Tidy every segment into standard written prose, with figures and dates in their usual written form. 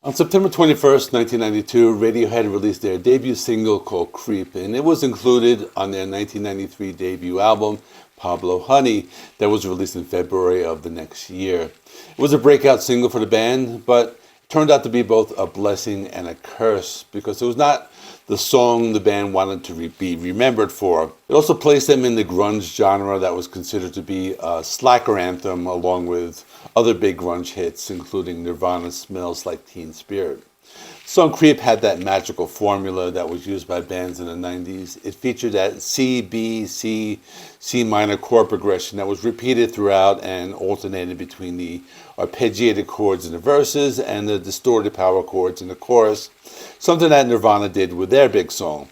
On September 21st, 1992, Radiohead released their debut single called Creep, and it was included on their 1993 debut album, Pablo Honey, that was released in February of the next year. It was a breakout single for the band, but it turned out to be both a blessing and a curse because it was not the song the band wanted to be remembered for. It also placed them in the grunge genre that was considered to be a slacker anthem along with other big grunge hits, including Nirvana's Smells Like Teen Spirit. The song Creep had that magical formula that was used by bands in the 90s. It featured that C, B, C, C minor chord progression that was repeated throughout and alternated between the arpeggiated chords in the verses and the distorted power chords in the chorus, something that Nirvana did with their big song.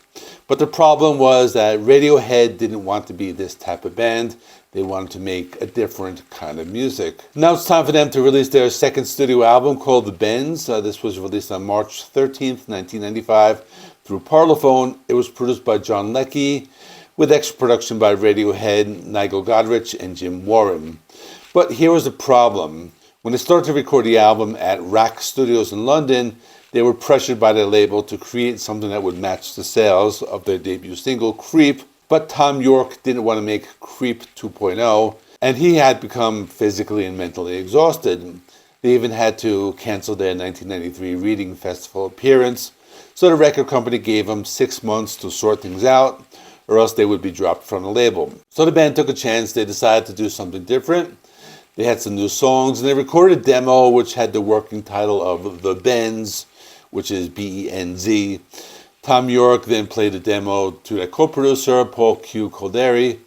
But the problem was that Radiohead didn't want to be this type of band. They wanted to make a different kind of music. Now it's time for them to release their second studio album called The Bends. This was released on March 13th, 1995 through Parlophone. It was produced by John Leckie with extra production by Radiohead, Nigel Godrich, and Jim Warren. But here was the problem. When they started to record the album at Rack Studios in London, they were pressured by their label to create something that would match the sales of their debut single, Creep. But Tom York didn't want to make Creep 2.0, and he had become physically and mentally exhausted. They even had to cancel their 1993 Reading Festival appearance, so the record company gave them 6 months to sort things out, or else they would be dropped from the label. So the band took a chance. They decided to do something different. They had some new songs, and they recorded a demo which had the working title of The Benz, which is B-E-N-Z. Tom York then played the demo to their co-producer, Paul Q. Calderi,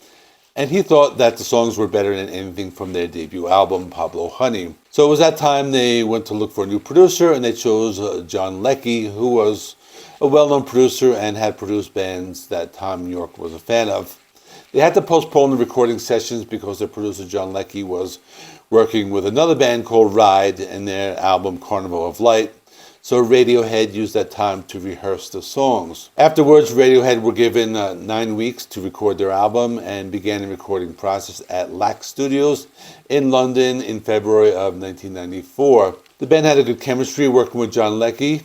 and he thought that the songs were better than anything from their debut album, Pablo Honey. So it was that time they went to look for a new producer, and they chose John Leckie, who was a well-known producer and had produced bands that Tom York was a fan of. They had to postpone the recording sessions because their producer, John Leckie, was working with another band called Ride and their album, Carnival of Light. So Radiohead used that time to rehearse the songs. Afterwards, Radiohead were given 9 weeks to record their album and began the recording process at Lack Studios in London in February of 1994. The band had a good chemistry working with John Leckie.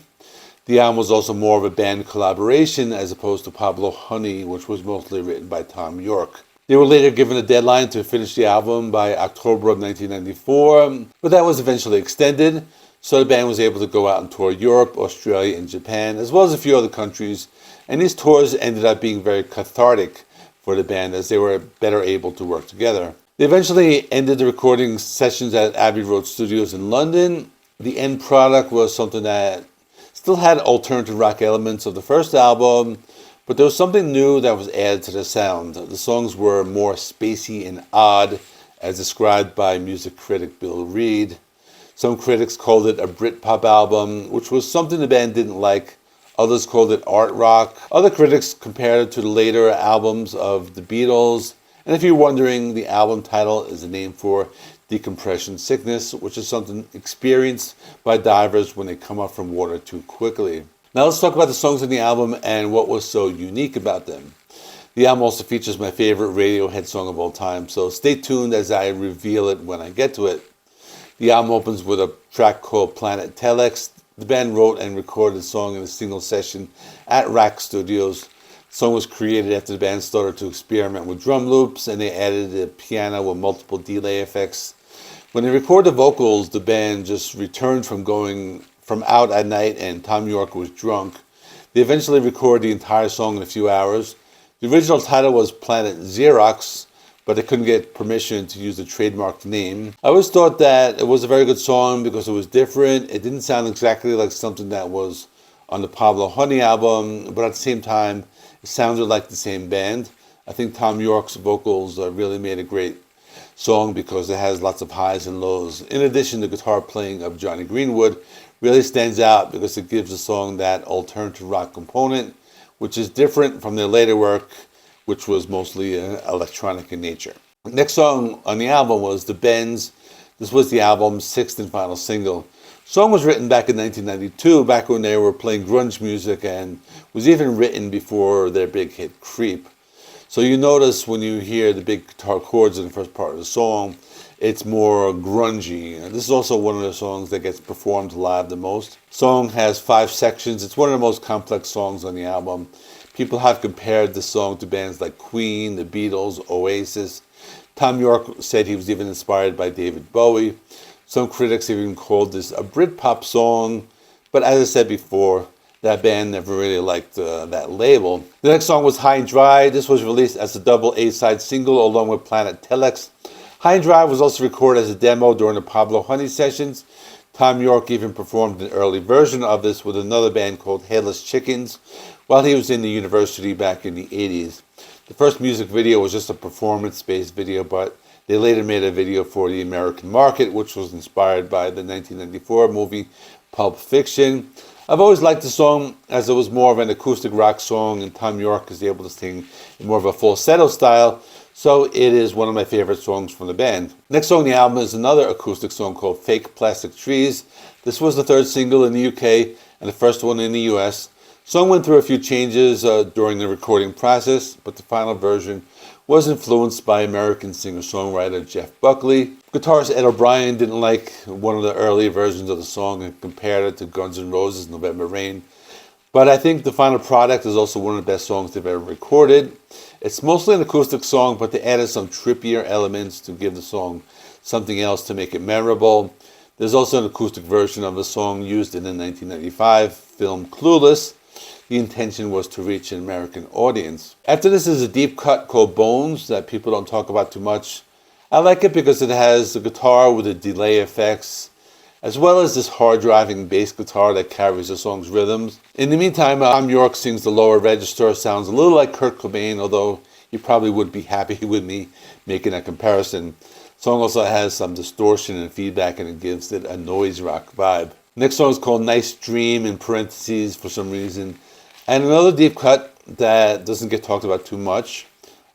The album was also more of a band collaboration as opposed to Pablo Honey, which was mostly written by Tom York. They were later given a deadline to finish the album by October of 1994, but that was eventually extended. So the band was able to go out and tour Europe, Australia, and Japan, as well as a few other countries. And these tours ended up being very cathartic for the band as they were better able to work together. They eventually ended the recording sessions at Abbey Road Studios in London. The end product was something that still had alternative rock elements of the first album, but there was something new that was added to the sound. The songs were more spacey and odd, as described by music critic Bill Reed. Some critics called it a Britpop album, which was something the band didn't like. Others called it art rock. Other critics compared it to the later albums of the Beatles. And if you're wondering, the album title is a name for decompression sickness, which is something experienced by divers when they come up from water too quickly. Now let's talk about the songs in the album and what was so unique about them. The album also features my favorite Radiohead song of all time, so stay tuned as I reveal it when I get to it. The album opens with a track called Planet Telex. The band wrote and recorded the song in a single session at Rack Studios. The song was created after the band started to experiment with drum loops, and they added a piano with multiple delay effects. When they recorded the vocals, the band just returned from going from out at night, and Tom York was drunk. They eventually recorded the entire song in a few hours. The original title was Planet Xerox, but they couldn't get permission to use the trademarked name. I always thought that it was a very good song because it was different. It didn't sound exactly like something that was on the Pablo Honey album, but at the same time, it sounded like the same band. I think Tom York's vocals really made a great song because it has lots of highs and lows. In addition, the guitar playing of Johnny Greenwood really stands out because it gives the song that alternative rock component, which is different from their later work, which was mostly electronic in nature. The next song on the album was The Bends. This was the album's sixth and final single. The song was written back in 1992, back when they were playing grunge music, and was even written before their big hit Creep. So you notice when you hear the big guitar chords in the first part of the song, it's more grungy. And this is also one of the songs that gets performed live the most. Song has 5 sections. It's one of the most complex songs on the album. People have compared this song to bands like Queen, the Beatles, Oasis. Tom York said he was even inspired by David Bowie. Some critics even called this a Britpop song, but as I said before, that band never really liked that label. The next song was High and Dry. This was released as a double A-side single along with Planet Telex. High and Dry was also recorded as a demo during the Pablo Honey sessions. Tom York even performed an early version of this with another band called Headless Chickens while he was in the university back in the 80s. The first music video was just a performance-based video, but they later made a video for the American market, which was inspired by the 1994 movie Pulp Fiction. I've always liked the song as it was more of an acoustic rock song, and Tom York is able to sing in more of a falsetto style, so it is one of my favorite songs from the band. Next song on the album is another acoustic song called Fake Plastic Trees. This was the 3rd single in the UK and the first one in the US. The song went through a few changes during the recording process, but the final version was influenced by American singer-songwriter Jeff Buckley. Guitarist Ed O'Brien didn't like one of the early versions of the song and compared it to Guns N' Roses' November Rain. But I think the final product is also one of the best songs they've ever recorded. It's mostly an acoustic song, but they added some trippier elements to give the song something else to make it memorable. There's also an acoustic version of the song used in the 1995 film Clueless. The intention was to reach an American audience. After this is a deep cut called Bones that people don't talk about too much. I like it because it has a guitar with the delay effects, as well as this hard-driving bass guitar that carries the song's rhythms. In the meantime, Tom York sings the lower register. Sounds a little like Kurt Cobain, although you probably would be happy with me making that comparison. The song also has some distortion and feedback, and it gives it a noise rock vibe. Next song is called Nice Dream, in parentheses for some reason. And another deep cut that doesn't get talked about too much.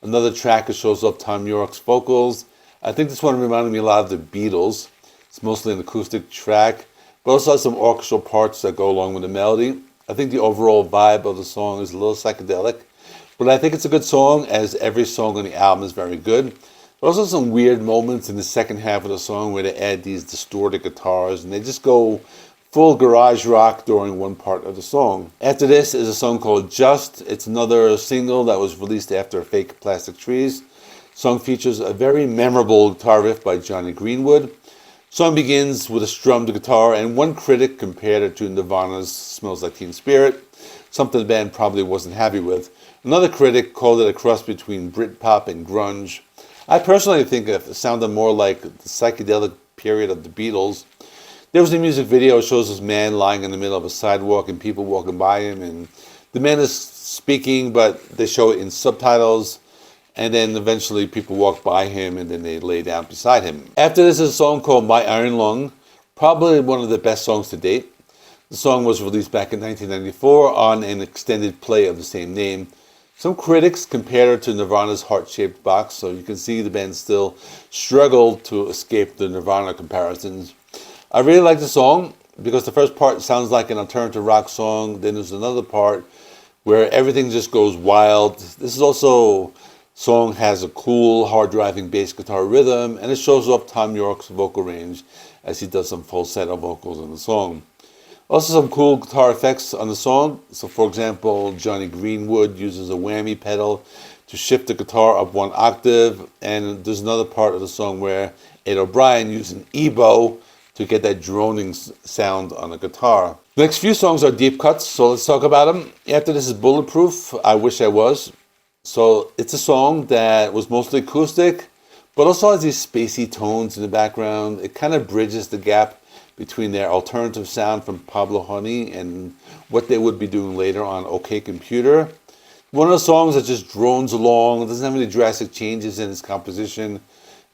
Another track that shows up Tom York's vocals. I think this one reminded me a lot of the Beatles. It's mostly an acoustic track, but also has some orchestral parts that go along with the melody. I think the overall vibe of the song is a little psychedelic, but I think it's a good song, as every song on the album is very good. But also some weird moments in the second half of the song where they add these distorted guitars, and they just go full garage rock during one part of the song. After this is a song called Just. It's another single that was released after Fake Plastic Trees. The song features a very memorable guitar riff by Johnny Greenwood. The song begins with a strummed guitar, and one critic compared it to Nirvana's Smells Like Teen Spirit, something the band probably wasn't happy with. Another critic called it a cross between Britpop and grunge. I personally think it sounded more like the psychedelic period of the Beatles. There was a music video. It shows this man lying in the middle of a sidewalk and people walking by him, and the man is speaking, but they show it in subtitles, and then eventually people walk by him and then they lay down beside him. After this is a song called My Iron Lung, probably one of the best songs to date. The song was released back in 1994 on an extended play of the same name. Some critics compared it to Nirvana's Heart-Shaped Box, so you can see the band still struggled to escape the Nirvana comparisons. I really like the song because the first part sounds like an alternative rock song. Then there's another part where everything just goes wild. This is also song has a cool, hard-driving bass guitar rhythm, and it shows off Tom York's vocal range as he does some falsetto vocals in the song. Also some cool guitar effects on the song. So for example, Johnny Greenwood uses a whammy pedal to shift the guitar up 1 octave, and there's another part of the song where Ed O'Brien uses an E-bow to get that droning sound on the guitar. The next few songs are deep cuts, so let's talk about them. After this is Bulletproof, I Wish I Was. So it's a song that was mostly acoustic, but also has these spacey tones in the background. It kind of bridges the gap between their alternative sound from Pablo Honey and what they would be doing later on OK Computer. One of the songs that just drones along. It doesn't have any drastic changes in its composition.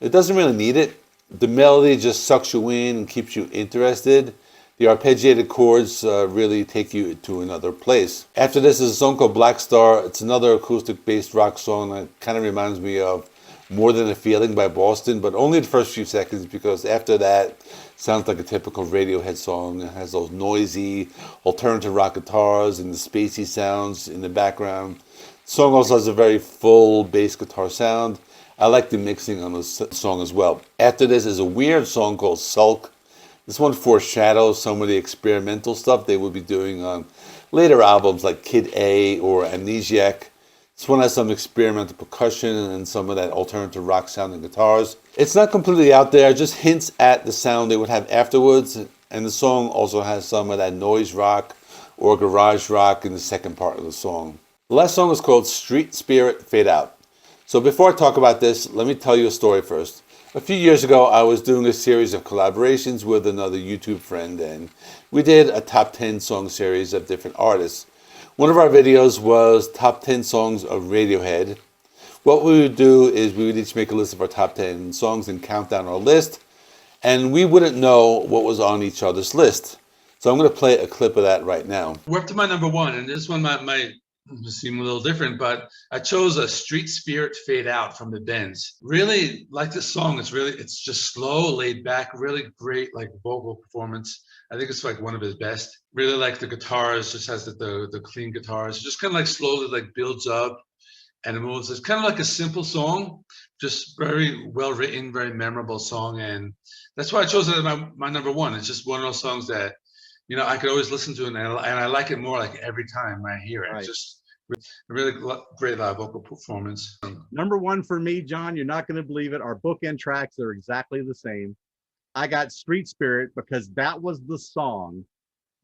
It doesn't really need it. The melody just sucks you in and keeps you interested. The arpeggiated chords really take you to another place. After this is a song called Black Star. It's another acoustic-based rock song that kind of reminds me of More Than a Feeling by Boston, but only the first few seconds, because after that, it sounds like a typical Radiohead song. It has those noisy alternative rock guitars and the spacey sounds in the background. The song also has a very full bass guitar sound. I like the mixing on this song as well. After this is a weird song called Sulk. This one foreshadows some of the experimental stuff they will be doing on later albums like Kid A or Amnesiac. This one has some experimental percussion and some of that alternative rock sounding guitars. It's not completely out there, just hints at the sound they would have afterwards. And the song also has some of that noise rock or garage rock in the second part of the song. The last song is called Street Spirit Fade Out. So before I talk about this, let me tell you a story first. A few years ago, I was doing a series of collaborations with another YouTube friend, and we did a top 10 song series of different artists. One of our videos was top 10 songs of Radiohead. What we would do is we would each make a list of our top 10 songs and count down our list, and we wouldn't know what was on each other's list. So I'm going to play a clip of that right now. We're up to my number one, and this one might seem a little different, but I chose a Street Spirit Fade Out from the Bends. Really like this song. It's just slow, laid back, really great like vocal performance. I think it's like one of his best. Really like the guitars, just has the clean guitars. Just kind of like slowly like builds up and it moves. It's kind of like a simple song, just very well written, very memorable song. And that's why I chose it as my number one. It's just one of those songs that, you know, I could always listen to it, and I like it more like every time I hear it. Right. Just really great live vocal performance. Number one for me, John, you're not going to believe it. Our bookend tracks are exactly the same. I got Street Spirit because that was the song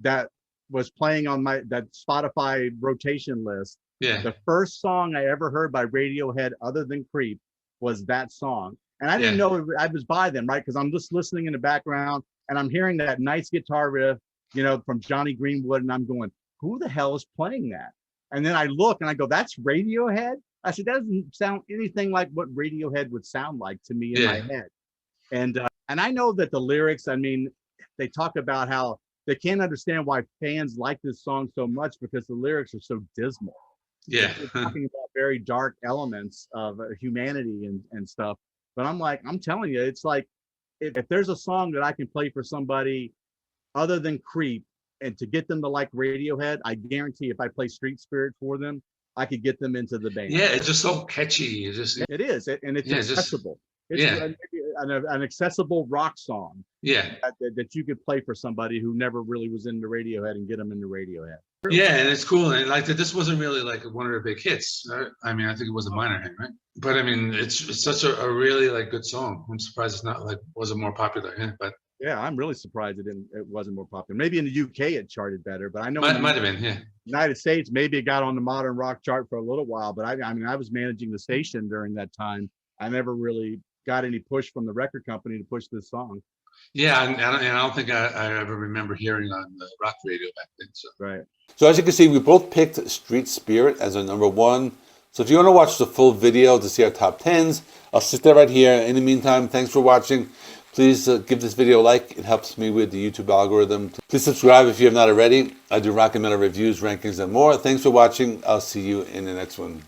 that was playing on that Spotify rotation list. Yeah. The first song I ever heard by Radiohead other than Creep was that song. And I didn't know I was by them, right? Because I'm just listening in the background and I'm hearing that nice guitar riff, you know, from Johnny Greenwood. And I'm going, who the hell is playing that? And then I look and I go, that's Radiohead? I said, that doesn't sound anything like what Radiohead would sound like to me in my head. And I know that the lyrics, I mean, they talk about how they can't understand why fans like this song so much because the lyrics are so dismal. Yeah. They're talking about very dark elements of humanity and stuff. But I'm like, I'm telling you, it's like, if there's a song that I can play for somebody other than Creep and to get them to like Radiohead, I guarantee if I play Street Spirit for them, I could get them into the band. Yeah, it's just so catchy. It is, and it's accessible. It's an accessible rock song. Yeah, that you could play for somebody who never really was into Radiohead and get them into Radiohead. Yeah, and it's cool. And like this wasn't really like one of their big hits. I mean, I think it was a minor hit, right? But I mean, it's such a really like good song. I'm surprised it's not like wasn't more popular. Yeah, but yeah, I'm really surprised it wasn't more popular. Maybe in the UK it charted better, but I know might have been. Yeah, United States maybe it got on the modern rock chart for a little while. But I mean, I was managing the station during that time. I never really got any push from the record company to push this song. Yeah, and I don't think I ever remember hearing on the rock radio back then. So. Right. So as you can see, we both picked Street Spirit as our number one. So if you want to watch the full video to see our top 10s, I'll sit there right here. In the meantime, thanks for watching. Please give this video a like. It helps me with the YouTube algorithm. Please subscribe if you have not already. I do rock and metal reviews, rankings, and more. Thanks for watching. I'll see you in the next one.